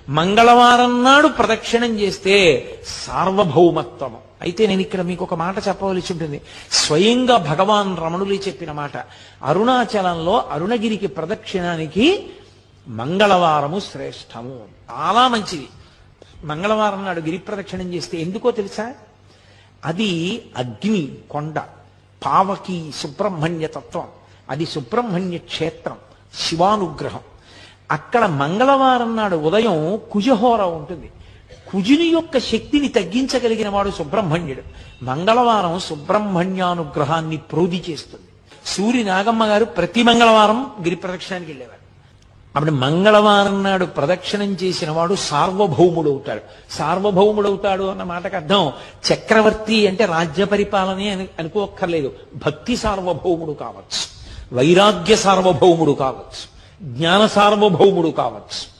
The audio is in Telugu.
మంగళవారం నాడు ప్రదక్షిణం చేస్తే సార్వభౌమత్వము. అయితే నేను ఇక్కడ మీకు ఒక మాట చెప్పవలసి ఉంటుంది. స్వయంగా భగవాన్ రమణులు చెప్పిన మాట. అరుణాచలంలో అరుణగిరికి ప్రదక్షిణానికి మంగళవారము శ్రేష్టము, చాలా మంచిది. మంగళవారం నాడు గిరి ప్రదక్షిణం చేస్తే ఎందుకో తెలుసా? అది అగ్ని కొండ, పావకి సుబ్రహ్మణ్య తత్వం, అది సుబ్రహ్మణ్య క్షేత్రం, శివానుగ్రహం. అక్కడ మంగళవారం నాడు ఉదయం కుజహోర ఉంటుంది. కుజుని యొక్క శక్తిని తగ్గించగలిగిన వాడు సుబ్రహ్మణ్యుడు. మంగళవారం సుబ్రహ్మణ్యానుగ్రహాన్ని ప్రోధి చేస్తుంది. సూరి నాగమ్మ గారు ప్రతి మంగళవారం గిరి ప్రదక్షిణానికి వెళ్ళేవారు. అప్పుడు మంగళవారం నాడు ప్రదక్షిణం చేసిన వాడు సార్వభౌముడవుతాడు. సార్వభౌముడవుతాడు అన్న మాటకు అర్థం చక్రవర్తి అంటే రాజ్య పరిపాలనే అని అనుకోక్కర్లేదు. భక్తి సార్వభౌముడు కావచ్చు, వైరాగ్య సార్వభౌముడు కావచ్చు, జ్ఞాన సార్వభౌముడు కావచ్చు.